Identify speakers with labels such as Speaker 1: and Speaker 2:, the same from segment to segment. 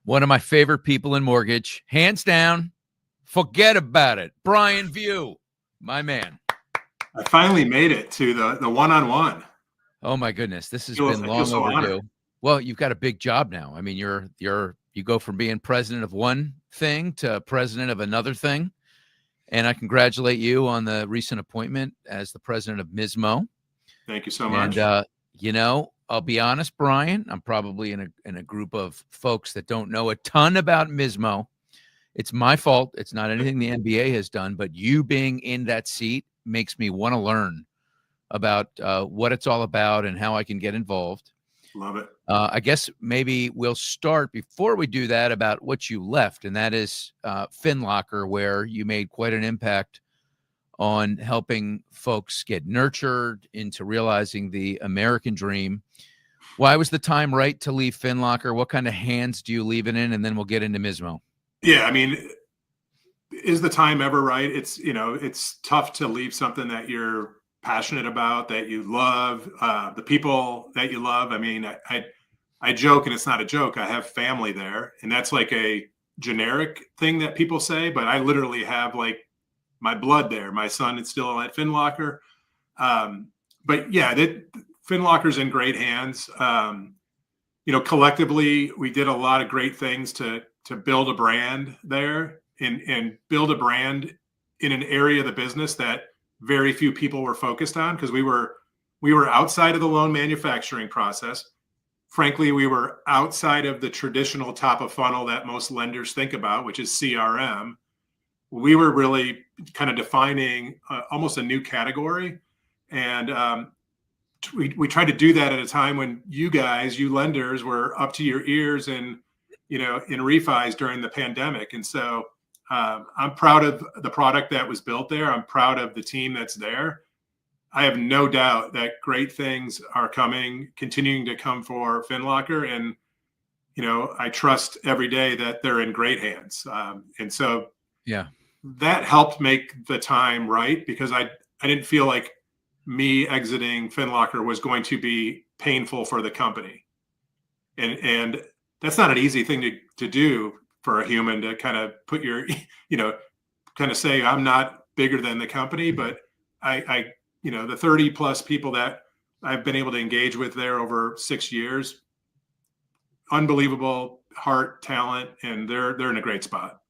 Speaker 1: One of my favorite people in mortgage, hands down. Forget about it. Brian Vieaux, my man.
Speaker 2: I finally made it to the one-on-one.
Speaker 1: Oh my goodness, this has been long overdue. Well, you've got a big job now. I mean, you go from being president of one thing to president of another thing. And I congratulate you on the recent appointment as the president of MISMO.
Speaker 2: Thank you so much.
Speaker 1: And I'll be honest, Brian, I'm probably in a group of folks that don't know a ton about MISMO. It's my fault. It's not anything the NBA has done, but you being in that seat makes me want to learn about what it's all about and how I can get involved.
Speaker 2: Love it.
Speaker 1: I guess maybe we'll start before we do that about what you left, and that is FinLocker, where you made quite an impact on helping folks get nurtured into realizing the American dream. Why was the time right to leave FinLocker? What kind of hands do you leave it in? And then we'll get into MISMO.
Speaker 2: Yeah, I mean, is the time ever right? It's tough to leave something that you're passionate about, that you love, the people that you love. I mean, I joke, and it's not a joke. I have family there, and that's like a generic thing that people say, but I literally have like my blood there. My son is still at FinLocker. But yeah, FinLocker's in great hands. Collectively, we did a lot of great things to build a brand there and build a brand in an area of the business that very few people were focused on, because we were outside of the loan manufacturing process. Frankly, we were outside of the traditional top of funnel that most lenders think about, which is CRM. We were really kind of defining almost a new category. And we tried to do that at a time when you lenders, were up to your ears in refis during the pandemic. And so I'm proud of the product that was built there. I'm proud of the team that's there. I have no doubt that great things are continuing to come for FinLocker. And, I trust every day that they're in great hands. And so
Speaker 1: yeah,
Speaker 2: that helped make the time right, because I didn't feel like me exiting FinLocker was going to be painful for the company. And that's not an easy thing to do for a human, to kind of put your, kind of say, I'm not bigger than the company, but I the 30 plus people that I've been able to engage with there over 6 years, unbelievable heart, talent, and they're in a great spot.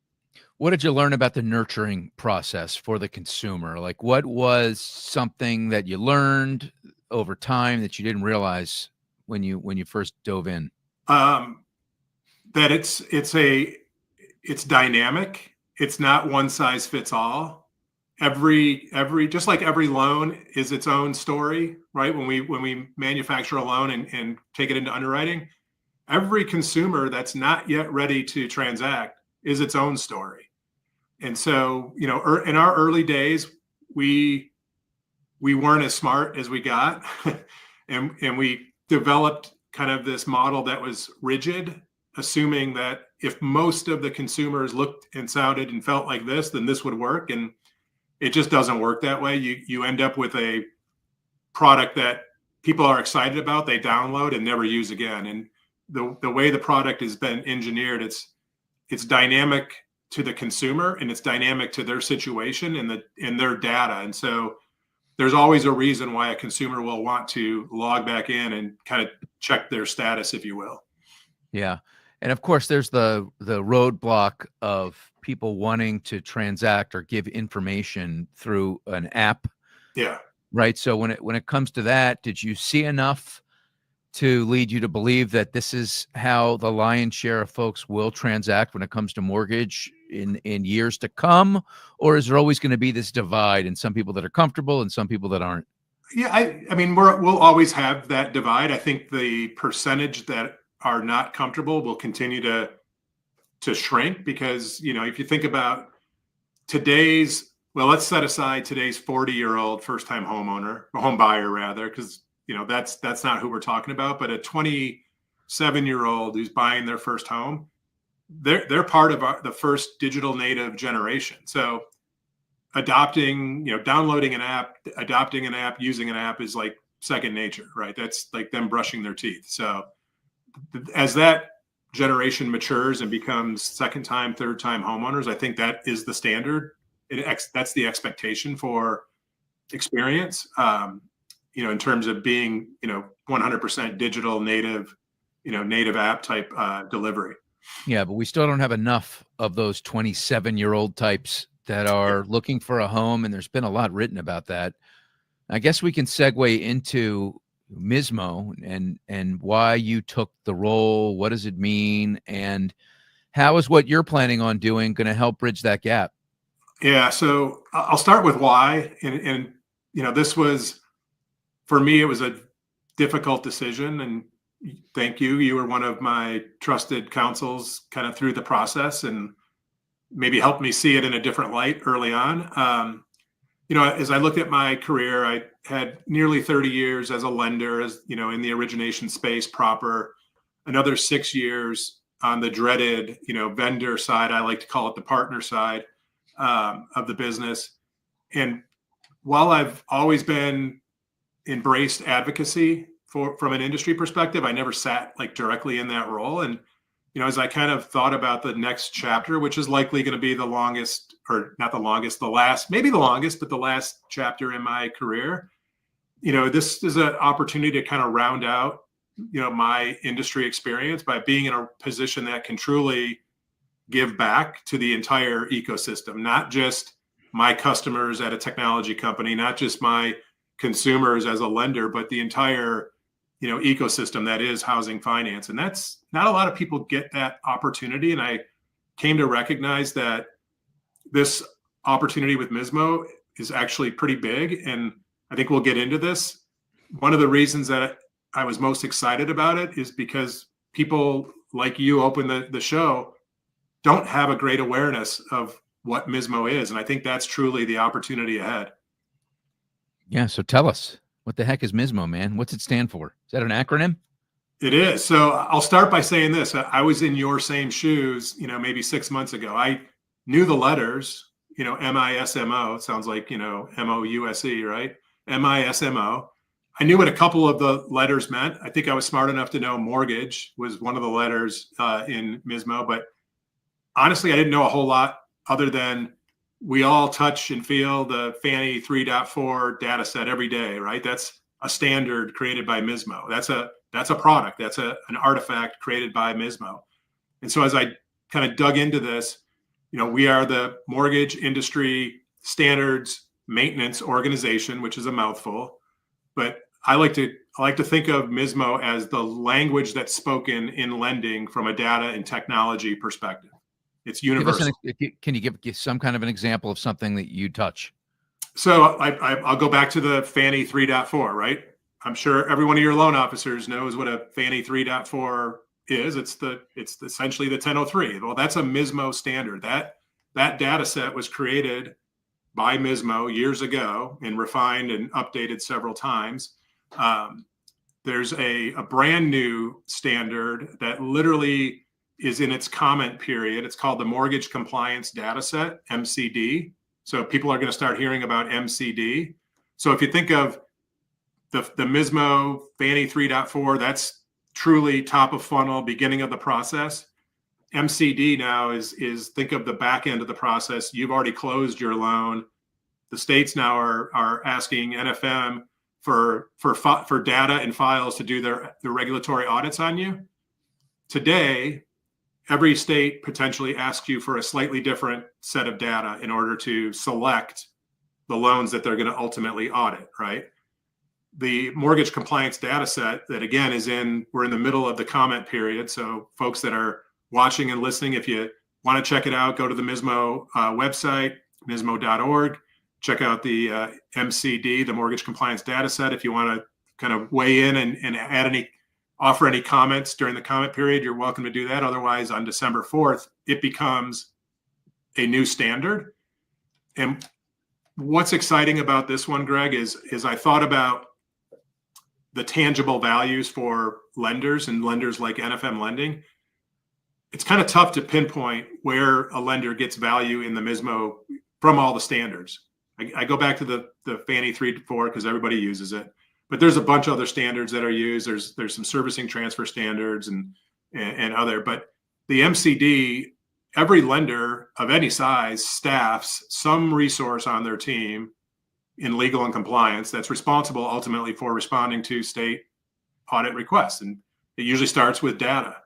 Speaker 1: What did you learn about the nurturing process for the consumer? Like, what was something that you learned over time that you didn't realize when you first dove in?
Speaker 2: That it's dynamic. It's not one size fits all. Just like every loan is its own story, right? When we manufacture a loan and take it into underwriting, every consumer that's not yet ready to transact is its own story. And so, in our early days, we weren't as smart as we got, and we developed kind of this model that was rigid, assuming that if most of the consumers looked and sounded and felt like this, then this would work. And it just doesn't work that way. You end up with a product that people are excited about, they download and never use again. And the way the product has been engineered, it's dynamic to the consumer, and it's dynamic to their situation and their data. And so there's always a reason why a consumer will want to log back in and kind of check their status, if you will.
Speaker 1: Yeah. And of course, there's the roadblock of people wanting to transact or give information through an app.
Speaker 2: Yeah.
Speaker 1: Right. So when it comes to that, did you see enough to lead you to believe that this is how the lion's share of folks will transact when it comes to mortgage in years to come? Or is there always going to be this divide, and some people that are comfortable and some people that aren't?
Speaker 2: Yeah, I mean, we'll always have that divide. I think the percentage that are not comfortable will continue to shrink, because, if you think about let's set aside today's 40-year-old first-time homeowner, or home buyer rather, because that's not who we're talking about, but a 27-year-old who's buying their first home, they're part of the first digital native generation. So downloading an app, adopting an app, using an app is like second nature, right? That's like them brushing their teeth. So as that generation matures and becomes second time, third time homeowners, I think that is the standard. That's the expectation for experience, in terms of being, 100% digital native, native app type delivery.
Speaker 1: Yeah, but we still don't have enough of those 27-year-old types that are looking for a home, and there's been a lot written about that. I guess we can segue into MISMO and why you took the role. What does it mean? And how is what you're planning on doing going to help bridge that gap?
Speaker 2: Yeah, so I'll start with why. And this was, for me, it was a difficult decision. And thank you. You were one of my trusted counsels kind of through the process and maybe helped me see it in a different light early on. As I looked at my career, I had nearly 30 years as a lender, in the origination space proper, another 6 years on the dreaded, vendor side. I like to call it the partner side of the business. And while I've always been embraced advocacy from an industry perspective, I never sat like directly in that role. And as I kind of thought about the next chapter, which is likely going to be the longest, or not the longest, the last, maybe the longest, but the last chapter in my career, this is an opportunity to kind of round out, my industry experience by being in a position that can truly give back to the entire ecosystem, not just my customers at a technology company, not just my consumers as a lender, but the entire ecosystem that is housing finance. And that's not a lot of people get that opportunity. And I came to recognize that this opportunity with MISMO is actually pretty big. And I think we'll get into this. One of the reasons that I was most excited about it is because people like you open the show don't have a great awareness of what MISMO is. And I think that's truly the opportunity ahead.
Speaker 1: Yeah. So tell us, what the heck is MISMO, man? What's it stand for? Is that an acronym?
Speaker 2: It is. So I'll start by saying this. I was in your same shoes, maybe 6 months ago. I knew the letters, MISMO. It sounds like, MOUSE, right? MISMO. I knew what a couple of the letters meant. I think I was smart enough to know mortgage was one of the letters in MISMO. But honestly, I didn't know a whole lot other than we all touch and feel the Fannie 3.4 data set every day, right? That's a standard created by MISMO. That's a product. That's an artifact created by MISMO. And so as I kind of dug into this, we are the mortgage industry standards maintenance organization, which is a mouthful. But I like to think of MISMO as the language that's spoken in lending from a data and technology perspective. It's universal.
Speaker 1: Can you give some kind of an example of something that you touch?
Speaker 2: So I'll go back to the Fannie 3.4, right? I'm sure every one of your loan officers knows what a Fannie 3.4 is. It's essentially the 1003. Well, that's a MISMO standard. That data set was created by MISMO years ago and refined and updated several times. There's a brand new standard that literally is in its comment period. It's called the Mortgage Compliance Data Set, MCD. So people are going to start hearing about MCD. So if you think of the MISMO Fannie 3.4, that's truly top of funnel, beginning of the process. MCD now is think of the back end of the process. You've already closed your loan. The states now are asking NFM for data and files to do their regulatory audits on you. Today, every state potentially asks you for a slightly different set of data in order to select the loans that they're going to ultimately audit, right? The mortgage compliance data set that, again, we're in the middle of the comment period. So folks that are watching and listening, if you want to check it out, go to the MISMO website, mismo.org. Check out the MCD, the mortgage compliance data set. If you want to kind of weigh in and offer any comments during the comment period, you're welcome to do that. Otherwise, on December 4th, it becomes a new standard. And what's exciting about this one, Greg, is I thought about the tangible values for lenders and lenders like NFM Lending. It's kind of tough to pinpoint where a lender gets value in the MISMO from all the standards. I go back to the Fannie 3.4 because everybody uses it. But there's a bunch of other standards that are used. There's some servicing transfer standards and and other. But the MCD, every lender of any size staffs some resource on their team in legal and compliance that's responsible ultimately for responding to state audit requests. And it usually starts with data.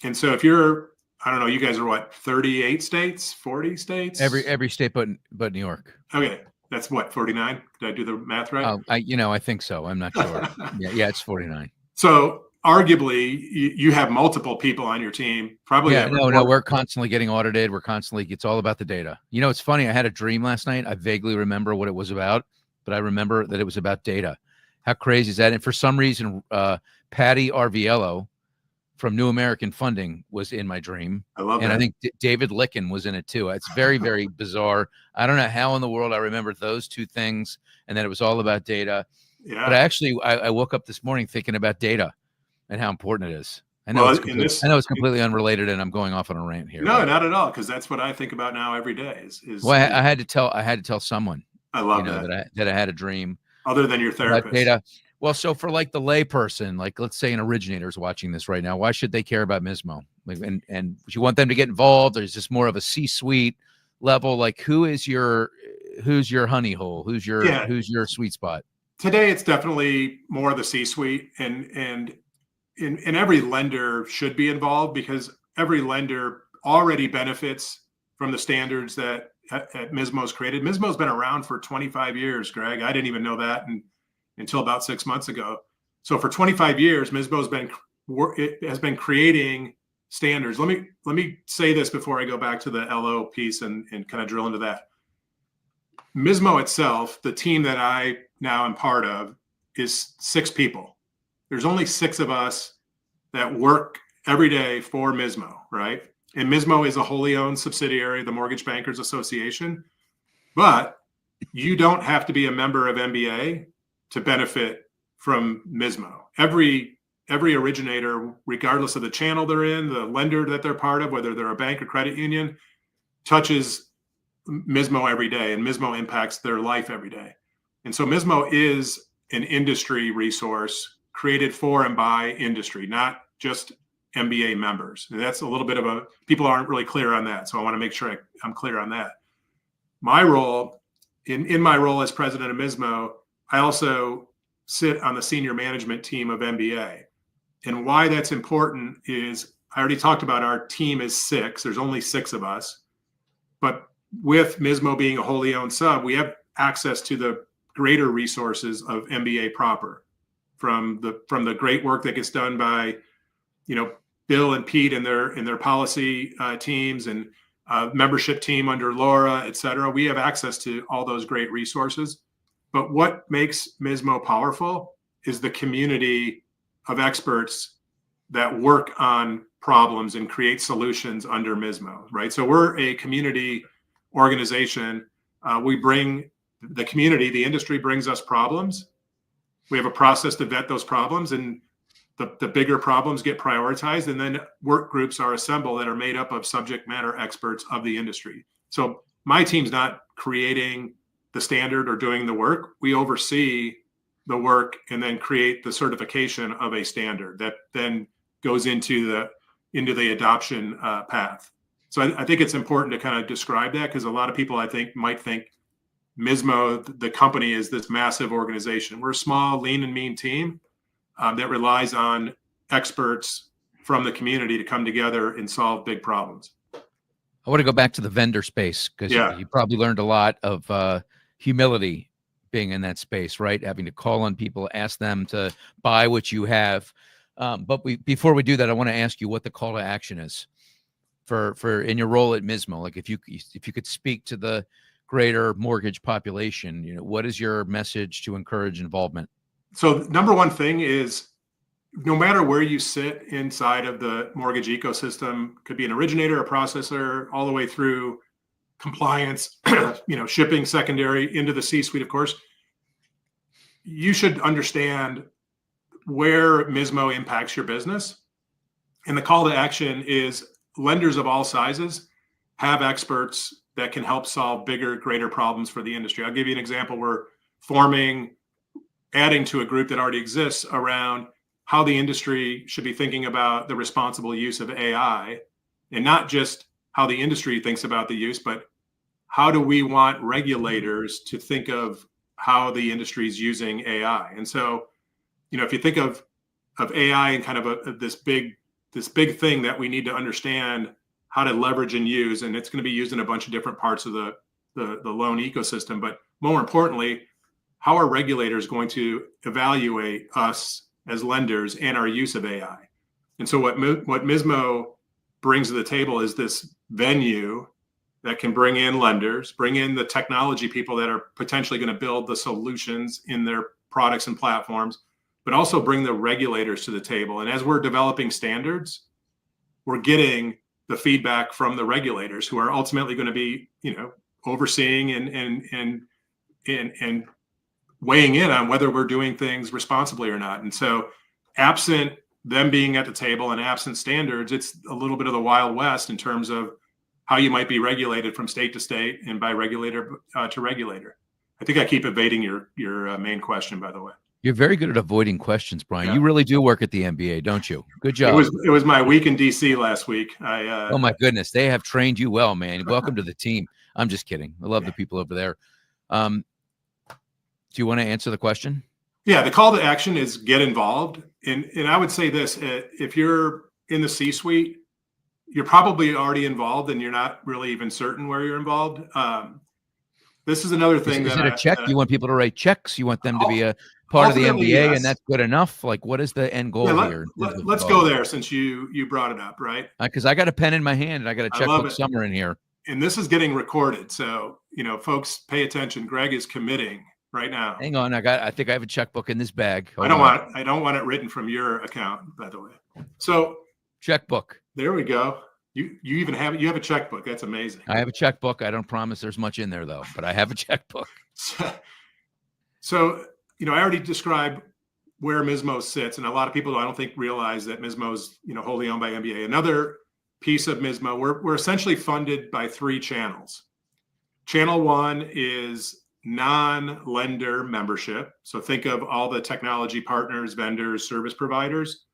Speaker 2: And so if you're, I don't know, you guys are what, 38 states, 40 states?
Speaker 1: Every state but New York.
Speaker 2: Okay. That's what, 49? Did I do the math right?
Speaker 1: Oh, I think so. I'm not sure. Yeah, it's 49.
Speaker 2: So arguably you have multiple people on your team. Probably.
Speaker 1: Yeah, no, we're constantly getting audited. It's all about the data. You know, it's funny. I had a dream last night. I vaguely remember what it was about, but I remember that it was about data. How crazy is that? And for some reason, Patty Arviello from New American Funding was in my dream.
Speaker 2: I love
Speaker 1: and
Speaker 2: that.
Speaker 1: I think David Licken was in it too. It's very, very bizarre. I don't know how in the world I remember those two things, and that it was all about data.
Speaker 2: Yeah.
Speaker 1: But I woke up this morning thinking about data and how important it is. I know it's completely unrelated, and I'm going off on a rant here.
Speaker 2: No, not at all, because that's what I think about now every day.
Speaker 1: Well, I had to tell someone.
Speaker 2: I love that
Speaker 1: I had a dream.
Speaker 2: Other than your therapist.
Speaker 1: Data. Well, so for like the lay person, like let's say an originator is watching this right now, why should they care about MISMO? Like, and you want them to get involved, or is this more of a C-suite level? Like, who's your honey hole? Who's your sweet spot?
Speaker 2: Today, it's definitely more of the C-suite, and every lender should be involved, because every lender already benefits from the standards that MISMO's created. MISMO's been around for 25 years, Greg. I didn't even know that until about 6 months ago. So for 25 years, MISMO has been creating standards. Let me say this before I go back to the LO piece and kind of drill into that. MISMO itself, the team that I now am part of, is 6 people. There's only 6 of us that work every day for MISMO, right? And MISMO is a wholly owned subsidiary of the Mortgage Bankers Association. But you don't have to be a member of MBA to benefit from MISMO. Every originator, regardless of the channel they're in, the lender that they're part of, whether they're a bank or credit union, touches MISMO every day, and MISMO impacts their life every day. And so MISMO is an industry resource created for and by industry, not just MBA members. And that's a little bit of people aren't really clear on that. So I want to make sure I'm clear on that. My role, in my role as president of MISMO, I also sit on the senior management team of MBA. And why that's important is, I already talked about our team is 6. There's only 6 of us. But with MISMO being a wholly owned sub, we have access to the greater resources of MBA proper, from the great work that gets done by, Bill and Pete and their policy teams, and membership team under Laura, et cetera. We have access to all those great resources. But what makes MISMO powerful is the community of experts that work on problems and create solutions under MISMO, right? So we're a community organization. We bring the community, the industry brings us problems. We have a process to vet those problems, and the bigger problems get prioritized, and then work groups are assembled that are made up of subject matter experts of the industry. So my team's not creating the standard or doing the work. We oversee the work and then create the certification of a standard that then goes into the adoption path. So I think it's important to kind of describe that, because a lot of people, I think, might think MISMO, the company, is this massive organization. We're a small, lean and mean team that relies on experts from the community to come together and solve big problems.
Speaker 1: I want to go back to the vendor space, because you probably learned a lot of humility being in that space, right? Having to call on people, ask them to buy what you have. But before we do that, I want to ask you what the call to action is for in your role at MISMO. Like, if you could speak to the greater mortgage population, what is your message to encourage involvement?
Speaker 2: So number one thing is, no matter where you sit inside of the mortgage ecosystem, could be an originator, a processor, all the way through compliance, shipping, secondary, into the C-suite, of course, you should understand where MISMO impacts your business. And the call to action is, lenders of all sizes have experts that can help solve bigger, greater problems for the industry. I'll give you an example. We're adding to a group that already exists around how the industry should be thinking about the responsible use of AI, and not just how the industry thinks about the use, but how do we want regulators to think of how the industry is using AI? And so, if you think of AI and kind of this big thing that we need to understand how to leverage and use, and it's going to be used in a bunch of different parts of the loan ecosystem. But more importantly, how are regulators going to evaluate us as lenders and our use of AI? And so what MISMO brings to the table is this venue that can bring in lenders, bring in the technology people that are potentially going to build the solutions in their products and platforms, but also bring the regulators to the table. And as we're developing standards, we're getting the feedback from the regulators, who are ultimately going to be, overseeing and weighing in on whether we're doing things responsibly or not. And so, absent them being at the table and absent standards, it's a little bit of the Wild West in terms of how you might be regulated from state to state and by regulator to regulator. I think I keep evading your main question, by the way.
Speaker 1: You're very good at avoiding questions, Brian.
Speaker 2: Yeah.
Speaker 1: You really do work at the NBA, don't you? Good job.
Speaker 2: It was my week in DC last week.
Speaker 1: Oh my goodness, they have trained you well, man. Welcome to the team. I'm just kidding. I love the people over there. Do you want to answer the question?
Speaker 2: Yeah, the call to action is get involved. And I would say this, if you're in the C-suite, you're probably already involved and you're not really even certain where you're involved. This is another thing.
Speaker 1: Is it a check? You want people to write checks? You want them to be a part of the NBA, yes, and that's good enough? Like, what is the end goal here?
Speaker 2: Let's go there, since you brought it up, right?
Speaker 1: Because I got a pen in my hand and I got a checkbook somewhere in here.
Speaker 2: And this is getting recorded, so folks, pay attention. Greg is committing right now.
Speaker 1: Hang on, I think I have a checkbook in this bag.
Speaker 2: I don't want it written from your account, by the way. So checkbook. There we go. You have a checkbook. That's amazing.
Speaker 1: I have a checkbook. I don't promise there's much in there though, but I have a checkbook.
Speaker 2: So I already described where MISMO sits, and a lot of people I don't think realize that MISMO is wholly owned by MBA. Another piece of MISMO, we're essentially funded by 3 channels. Channel 1 is non-lender membership. So think of all the technology partners, vendors, service providers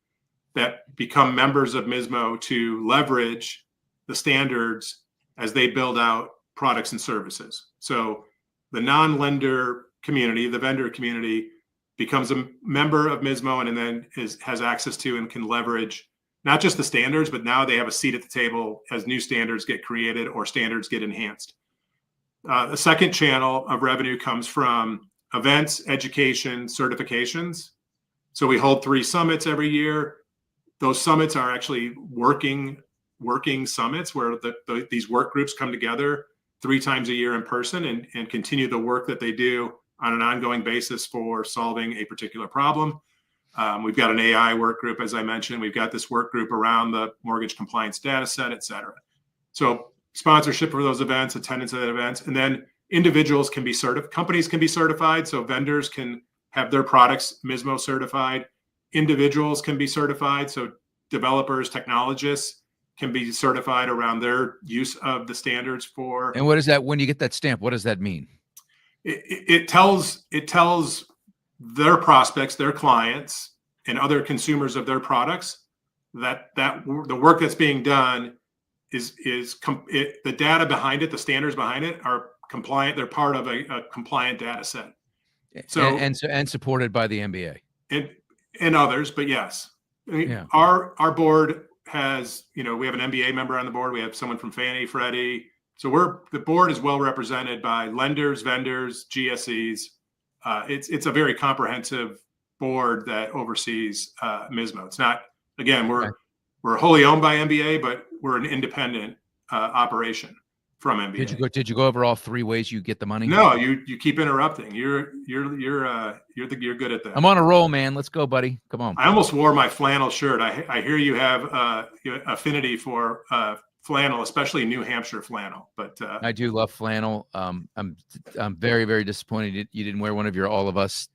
Speaker 2: that become members of MISMO to leverage the standards as they build out products and services. So the non-lender community, the vendor community, becomes a member of MISMO and then has access to and can leverage not just the standards, but now they have a seat at the table as new standards get created or standards get enhanced. The second channel of revenue comes from events, education, certifications. So we hold 3 summits every year. Those summits are actually working summits where these work groups come together 3 times a year in person and continue the work that they do on an ongoing basis for solving a particular problem. We've got an AI work group, as I mentioned. We've got this work group around the mortgage compliance data set, et cetera. So sponsorship for those events, attendance at events, and then individuals can be certified, companies can be certified. So vendors can have their products MISMO certified. Individuals can be certified. So developers, technologists can be certified around their use of the standards for.
Speaker 1: And what is that? When you get that stamp, what does that mean?
Speaker 2: It tells their prospects, their clients, and other consumers of their products that the work that's being done is the data behind it, the standards behind it are compliant. They're part of a compliant data set. So
Speaker 1: and supported by the NBA
Speaker 2: and others, but yes, our board has we have an NBA member on the board. We have someone from Fannie, Freddie. So the board is well represented by lenders, vendors, GSEs. It's a very comprehensive board that oversees MISMO. It's not, again, we're wholly owned by MBA, but we're an independent operation from MBA.
Speaker 1: Did you go over all 3 ways you get the money?
Speaker 2: No, you keep interrupting. You're good at that.
Speaker 1: I'm on a roll, man. Let's go, buddy. Come on.
Speaker 2: I almost wore my flannel shirt. I hear you have affinity for flannel, especially New Hampshire flannel. But
Speaker 1: I do love flannel. I'm very, very disappointed you didn't wear one of your All of Us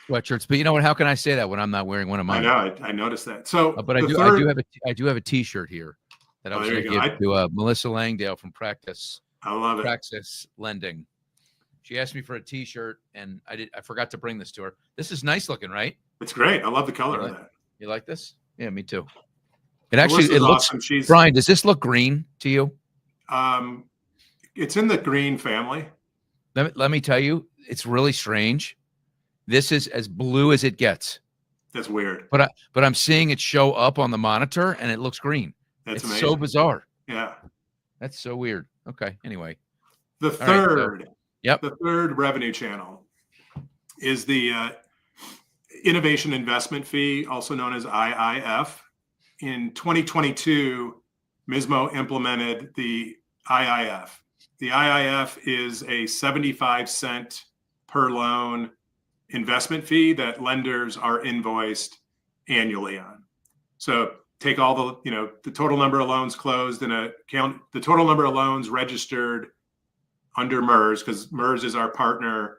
Speaker 1: sweatshirts. But you know what? How can I say that when I'm not wearing one of mine?
Speaker 2: I know. I noticed that. So,
Speaker 1: but I do have a T-shirt here that I was going to give to Melissa Langdale from Practice.
Speaker 2: I love it.
Speaker 1: Praxis Lending. She asked me for a T-shirt, and I forgot to bring this to her. This is nice looking, right?
Speaker 2: It's great. I love the color of that.
Speaker 1: You like this? Yeah, me too. It
Speaker 2: Melissa's
Speaker 1: looks
Speaker 2: awesome. She's
Speaker 1: Brian, does this look green to you?
Speaker 2: It's in the green family.
Speaker 1: Let me tell you, it's really strange. This is as blue as it gets.
Speaker 2: That's weird.
Speaker 1: But I'm seeing it show up on the monitor and it looks green.
Speaker 2: That's
Speaker 1: it's
Speaker 2: amazing.
Speaker 1: So bizarre.
Speaker 2: Yeah.
Speaker 1: That's so weird. Okay. Anyway.
Speaker 2: The third revenue channel is the Innovation Investment Fee, also known as IIF. In 2022, MISMO implemented the IIF. The IIF is a 75-cent per loan investment fee that lenders are invoiced annually on. So take all the total number of loans closed in a count, the total number of loans registered under MERS, because MERS is our partner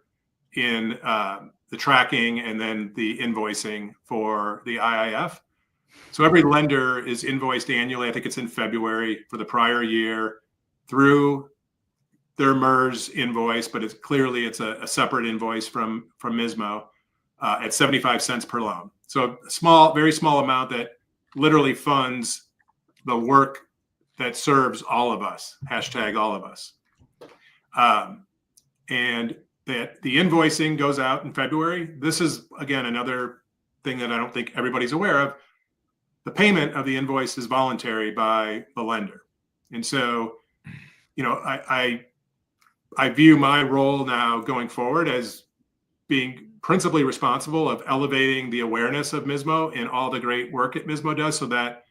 Speaker 2: in the tracking and then the invoicing for the IIF. So every lender is invoiced annually. I think it's in February for the prior year through their MERS invoice, but it's a separate invoice from MISMO at 75 cents per loan. So a very small amount that literally funds the work that serves all of us, hashtag all of us. And that the invoicing goes out in February. This is, again, another thing that I don't think everybody's aware of. The payment of the invoice is voluntary by the lender. And so, I view my role now going forward as being principally responsible of elevating the awareness of MISMO and all the great work that MISMO does, so that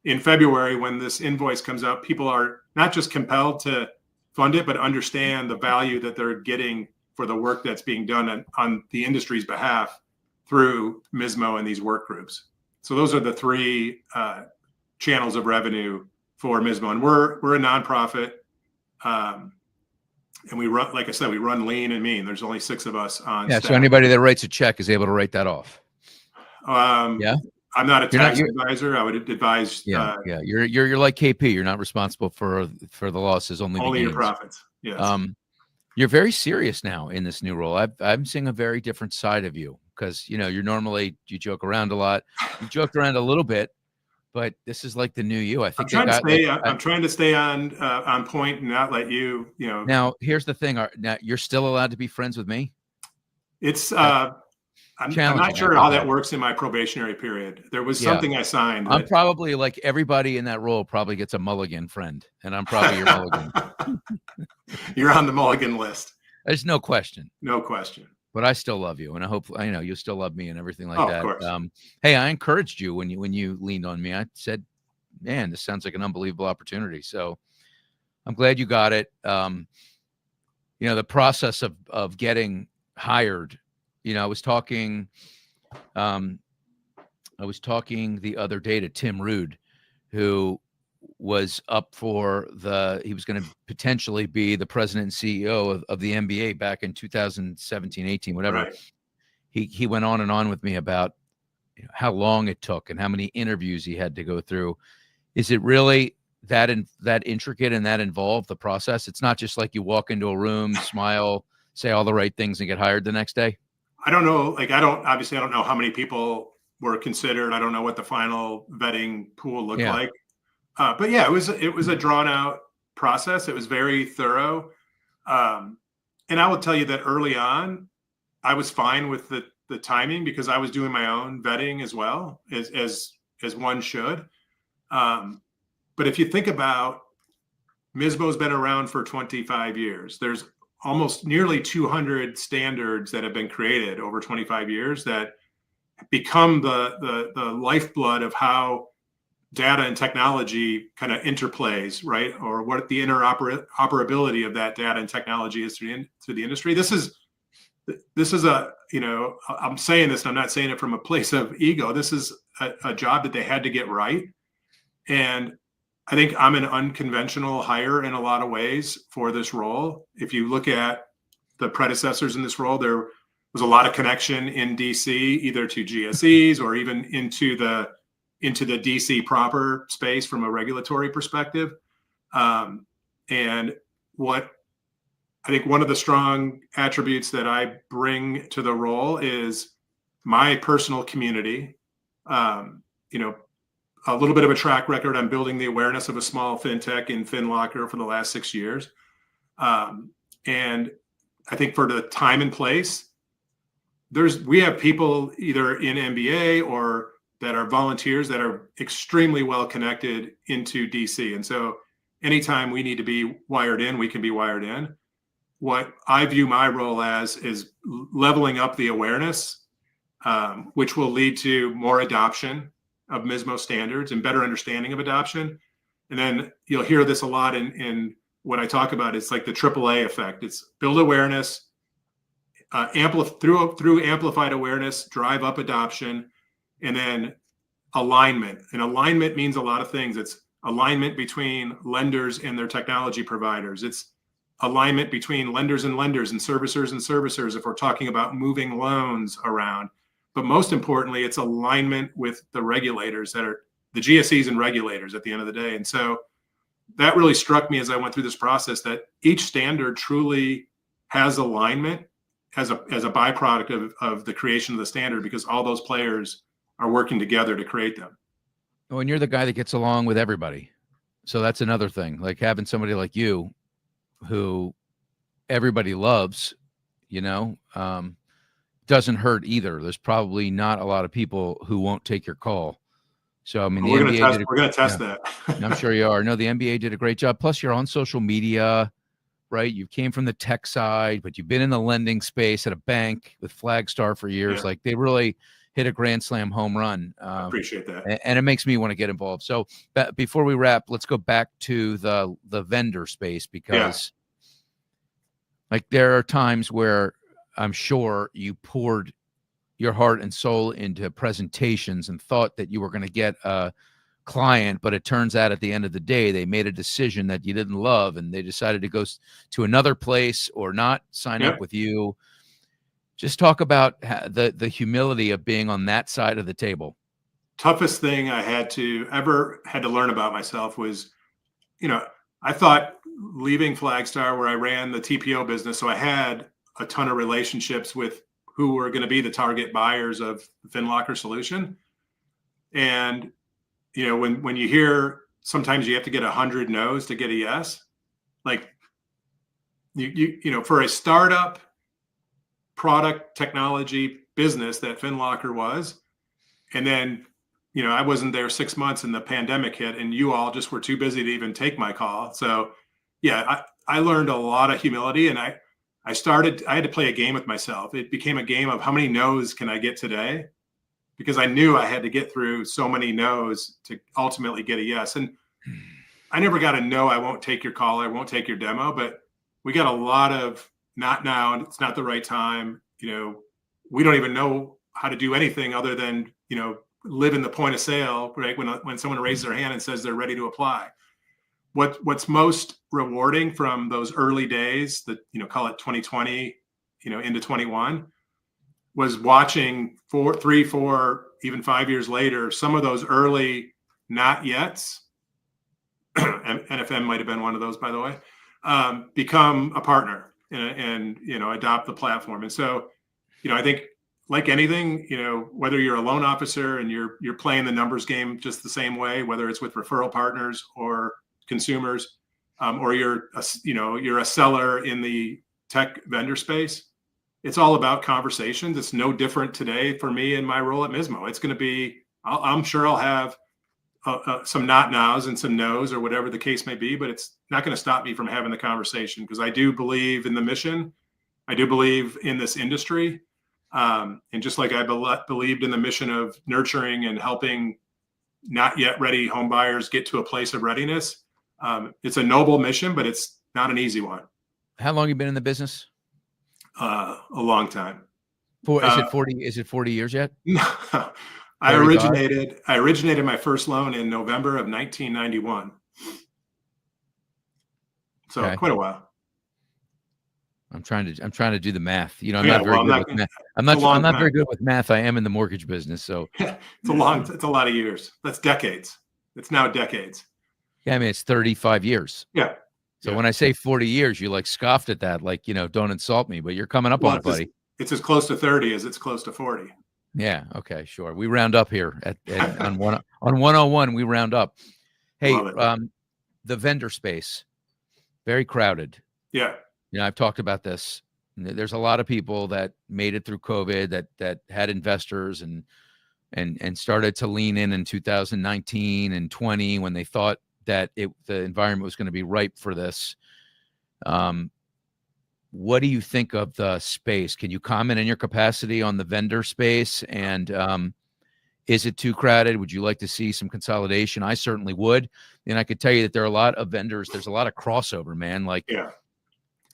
Speaker 2: in February, when this invoice comes out, people are not just compelled to fund it, but understand the value that they're getting for the work that's being done on the industry's behalf through MISMO and these work groups. So those are the three channels of revenue for MISMO. And we're a nonprofit. And we run, like I said, we run lean and mean. There's only 6 of us on staff.
Speaker 1: So anybody that writes a check is able to write that off.
Speaker 2: Yeah. I'm not a tax advisor. I would advise.
Speaker 1: Yeah. You're like KP. You're not responsible for the losses, only
Speaker 2: your profits. Yes.
Speaker 1: You're very serious now in this new role. I'm seeing a very different side of you, because you're normally, you joke around a lot. You joked around a little bit, but this is like the new you. I think
Speaker 2: I'm trying to stay on point and not let you.
Speaker 1: Now, here's the thing. Now you're still allowed to be friends with me.
Speaker 2: It's I'm not sure how that works in my probationary period. There was something I signed.
Speaker 1: I'm probably, like everybody in that role, probably gets a mulligan friend, and I'm probably your mulligan.
Speaker 2: You're on the mulligan list.
Speaker 1: There's no question.
Speaker 2: No question.
Speaker 1: But I still love you, and I hope you'll still love me and everything like that.
Speaker 2: Of course.
Speaker 1: Hey, I encouraged you when you leaned on me. I said, "Man, this sounds like an unbelievable opportunity." So I'm glad you got it. The process of getting hired. I was talking the other day to Tim Rude, who was up for he was going to potentially be the president and CEO of the NBA back in 2017, 18, whatever.
Speaker 2: Right.
Speaker 1: He went on and on with me about how long it took and how many interviews he had to go through. Is it really that intricate and that involved, the process? It's not just like you walk into a room, smile, say all the right things, and get hired the next day.
Speaker 2: I don't know. I don't know how many people were considered. I don't know what the final vetting pool looked like. But yeah, it was a drawn out process. It was very thorough. And I will tell you that early on, I was fine with the timing, because I was doing my own vetting as well, as one should. But if you think about, MISMO's been around for 25 years. There's almost nearly 200 standards that have been created over 25 years that become the lifeblood of how data and technology kind of interplays, right? Or what the interoperability of that data and technology is to the industry. This is I'm saying this, and I'm not saying it from a place of ego. This is a job that they had to get right. And I think I'm an unconventional hire in a lot of ways for this role. If you look at the predecessors in this role, there was a lot of connection in DC, either to GSEs or even into the DC proper space from a regulatory perspective. And what I think one of the strong attributes that I bring to the role is my personal community You know, a little bit of a track record on building the awareness of a small fintech in FinLocker for the last 6 years. And I think for the time and place, we have people either in MBA or that are volunteers that are extremely well connected into DC. And so anytime we need to be wired in, we can be wired in. What I view my role as is leveling up the awareness, which will lead to more adoption of MISMO standards and better understanding of adoption. And then you'll hear this a lot in what I talk about. It's like the AAA effect. It's build awareness, through amplified awareness, drive up adoption, and then alignment. And alignment means a lot of things. It's alignment between lenders and their technology providers. It's alignment between lenders and servicers if we're talking about moving loans around. But most importantly, it's alignment with the regulators that are the GSEs and regulators at the end of the day. And so that really struck me as I went through this process, that each standard truly has alignment as a byproduct of the creation of the standard, because all those players are working together to create them.
Speaker 1: Oh, and you're the guy that gets along with everybody. So that's another thing, like having somebody like you who everybody loves, doesn't hurt either. There's probably not a lot of people who won't take your call. So, I mean,
Speaker 2: we're going to test that.
Speaker 1: I'm sure you are. No, the NBA did a great job. Plus, you're on social media, right? You came from the tech side, but you've been in the lending space at a bank with Flagstar for years.
Speaker 2: Yeah.
Speaker 1: Like, they really hit a grand slam home run.
Speaker 2: I appreciate that.
Speaker 1: And it makes me want to get involved. So before we wrap, let's go back to the vendor space, because like there are times where I'm sure you poured your heart and soul into presentations and thought that you were going to get a client, but it turns out at the end of the day, they made a decision that you didn't love and they decided to go to another place or not sign up with you. Just talk about the humility of being on that side of the table.
Speaker 2: Toughest thing I had to learn about myself was, I thought leaving Flagstar, where I ran the TPO business, so I had a ton of relationships with who were going to be the target buyers of the FinLocker solution. And, when you hear sometimes you have to get 100 no's to get a yes, like for a startup product technology business that FinLocker was, and then, I wasn't there 6 months and the pandemic hit and you all just were too busy to even take my call. So I learned a lot of humility, and I had to play a game with myself. It became a game of how many no's can I get today? Because I knew I had to get through so many no's to ultimately get a yes. And I never got a no, I won't take your call, I won't take your demo, but we got a lot of not now, and it's not the right time. We don't even know how to do anything other than, live in the point of sale, right? When someone raises their hand and says they're ready to apply. What's most rewarding from those early days, that call it 2020, into 21, was watching 3, 4, even 5 years later, some of those early not yets, NFM might have been one of those, by the way, become a partner and adopt the platform. And so, I think like anything, whether you're a loan officer and you're playing the numbers game just the same way, whether it's with referral partners or consumers, or you're a seller in the tech vendor space, it's all about conversations. It's no different today for me in my role at MISMO. It's going to be, I'm sure I'll have some not nows and some no's or whatever the case may be, but it's not going to stop me from having the conversation, because I do believe in the mission. I do believe in this industry. And just like I believed in the mission of nurturing and helping not yet ready home buyers get to a place of readiness, it's a noble mission, but it's not an easy one.
Speaker 1: How long have you been in the business?
Speaker 2: A long time.
Speaker 1: Is it 40 years yet?
Speaker 2: No. I originated my first loan in November of 1991. So quite a while.
Speaker 1: I'm trying to do the math. I'm not very good with math. I'm not very good with math. I am in the mortgage business, so
Speaker 2: it's a lot of years. That's decades. It's now decades.
Speaker 1: Yeah, I mean, it's 35 years.
Speaker 2: Yeah.
Speaker 1: So when I say 40 years, you like scoffed at that, like, don't insult me, but you're coming up on it, buddy.
Speaker 2: It's as close to 30 as it's close to 40.
Speaker 1: Yeah. Okay. Sure. We round up here at on 101. We round up. Hey,
Speaker 2: Love it.
Speaker 1: The vendor space, very crowded.
Speaker 2: Yeah.
Speaker 1: I've talked about this. There's a lot of people that made it through COVID that had investors and started to lean in 2019 and 20 when they thought that the environment was going to be ripe for this. What do you think of the space? Can you comment in your capacity on the vendor space? And is it too crowded? Would you like to see some consolidation? I certainly would. And I could tell you that there are a lot of vendors. There's a lot of crossover, man. Like,
Speaker 2: Yeah.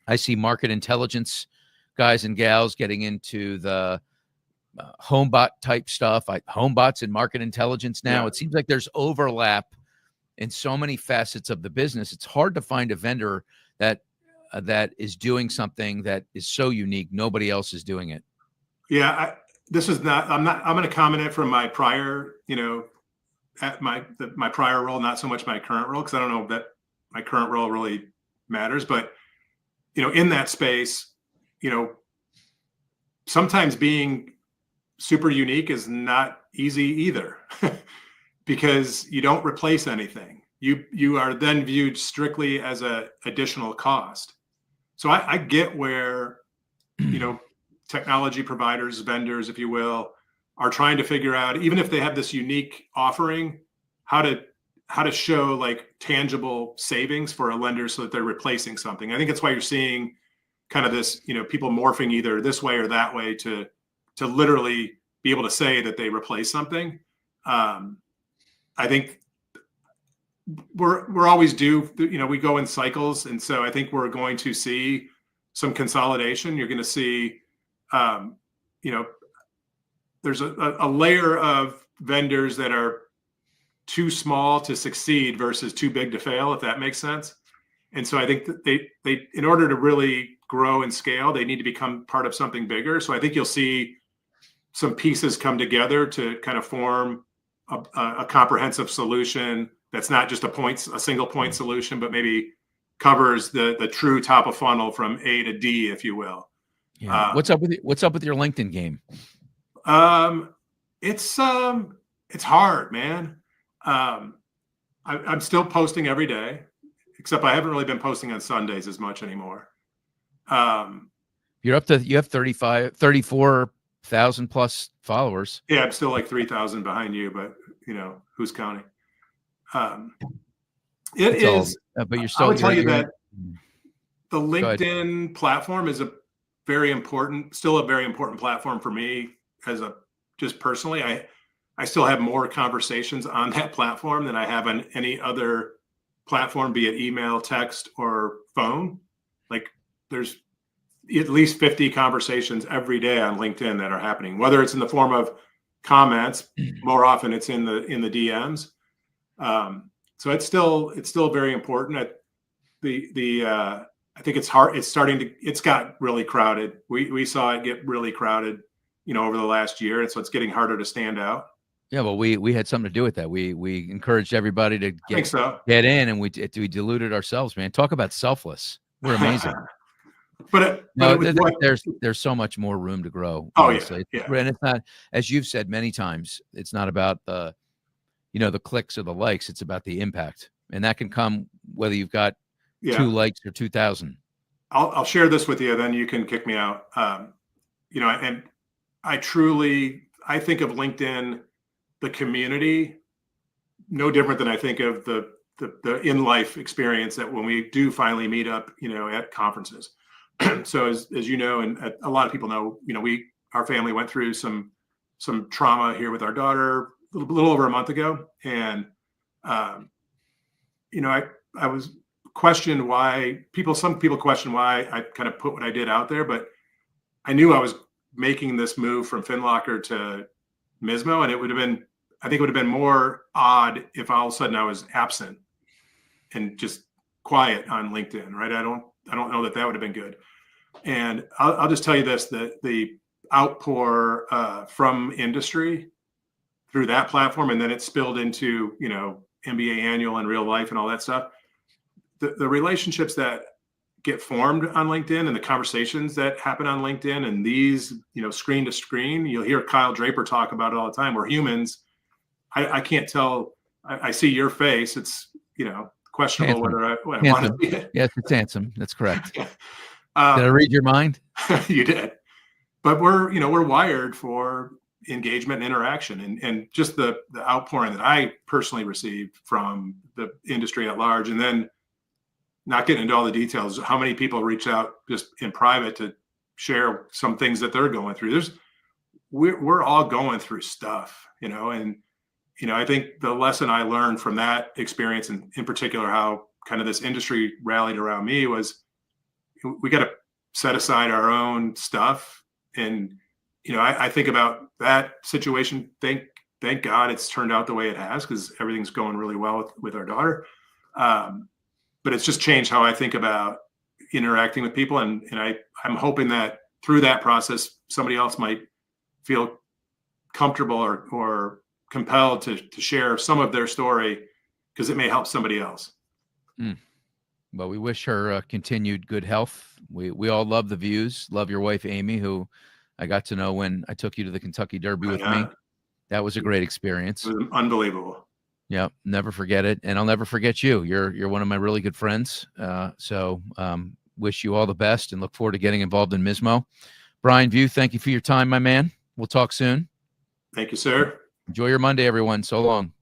Speaker 1: I see market intelligence guys and gals getting into the homebot type stuff. Homebots and market intelligence now.
Speaker 2: Yeah.
Speaker 1: It seems like there's overlap in so many facets of the business. It's hard to find a vendor that is doing something that is so unique. Nobody else is doing it.
Speaker 2: Yeah. I'm going to comment it from my prior, at my prior role, not so much my current role, because I don't know that my current role really matters. But, in that space, sometimes being super unique is not easy either because you don't replace anything. You are then viewed strictly as a additional cost. So I get where, technology providers, vendors, if you will, are trying to figure out, even if they have this unique offering, how to show like tangible savings for a lender so that they're replacing something. I think that's why you're seeing kind of this, people morphing either this way or that way to literally be able to say that they replace something. I think we're always due, we go in cycles. And so I think we're going to see some consolidation. You're going to see, there's a layer of vendors that are too small to succeed versus too big to fail, if that makes sense. And so I think that they in order to really grow and scale, they need to become part of something bigger. So I think you'll see some pieces come together to kind of form a comprehensive solution that's not just a single point solution, but maybe covers the true top of funnel from A to D, if you will.
Speaker 1: Yeah. What's up with your LinkedIn game?
Speaker 2: It's hard, man. I'm still posting every day, except I haven't really been posting on Sundays as much anymore.
Speaker 1: You have 34,000 plus followers.
Speaker 2: Yeah, I'm still like 3,000 behind you, but who's counting? It is,
Speaker 1: but you're still.
Speaker 2: I would tell you that the LinkedIn platform is still a very important platform for me just personally. I still have more conversations on that platform than I have on any other platform, be it email, text, or phone. Like there's at least 50 conversations every day on LinkedIn that are happening, whether it's in the form of comments, more often it's in the DMs. So it's still very important. I think it's hard. It's got really crowded. We saw it get really crowded, over the last year. And so it's getting harder to stand out.
Speaker 1: Yeah. Well, we had something to do with that. We encouraged everybody to get in, and we diluted ourselves, man. Talk about selfless. We're amazing. There's so much more room to grow. Honestly.
Speaker 2: Yeah.
Speaker 1: And it's not, as you've said many times, it's not about the clicks or the likes. It's about the impact, and that can come whether you've got 2 likes or 2,000.
Speaker 2: I'll share this with you, then you can kick me out. And I think of LinkedIn, the community, no different than I think of the in life experience that when we do finally meet up, at conferences. So as you know, and a lot of people know, our family went through some trauma here with our daughter a little over a month ago, and I was questioned why some people question why I kind of put what I did out there, but I knew I was making this move from FinLocker to MISMO, and I think it would have been more odd if all of a sudden I was absent and just quiet on LinkedIn, right? I don't know that would have been good. And I'll just tell you this, that the outpour from industry through that platform, and then it spilled into, MBA annual and real life and all that stuff. The relationships that get formed on LinkedIn and the conversations that happen on LinkedIn and these, screen to screen, you'll hear Kyle Draper talk about it all the time. We're humans. I can't tell. I see your face. It's, questionable
Speaker 1: Handsome.
Speaker 2: whether I want to see it.
Speaker 1: Yes, it's handsome. That's correct.
Speaker 2: Yeah.
Speaker 1: Did I read your mind?
Speaker 2: You did. But we're wired for engagement and interaction, and just the outpouring that I personally received from the industry at large. And then, not getting into all the details, how many people reach out just in private to share some things that they're going through. We're all going through stuff, and I think the lesson I learned from that experience, and in particular how kind of this industry rallied around me, was we got to set aside our own stuff. And I think about that situation. Thank God it's turned out the way it has, because everything's going really well with our daughter. But it's just changed how I think about interacting with people. And I'm hoping that through that process, somebody else might feel comfortable or compelled to share some of their story, because it may help somebody else.
Speaker 1: Well, we wish her continued good health. We all love the Views. Love your wife, Amy, who I got to know when I took you to the Kentucky Derby with me. That was a great experience.
Speaker 2: It was unbelievable.
Speaker 1: Yeah, never forget it. And I'll never forget you. You're one of my really good friends. So wish you all the best and look forward to getting involved in MISMO. Brian Vieaux, thank you for your time, my man. We'll talk soon.
Speaker 2: Thank you, sir.
Speaker 1: Enjoy your Monday, everyone. So long.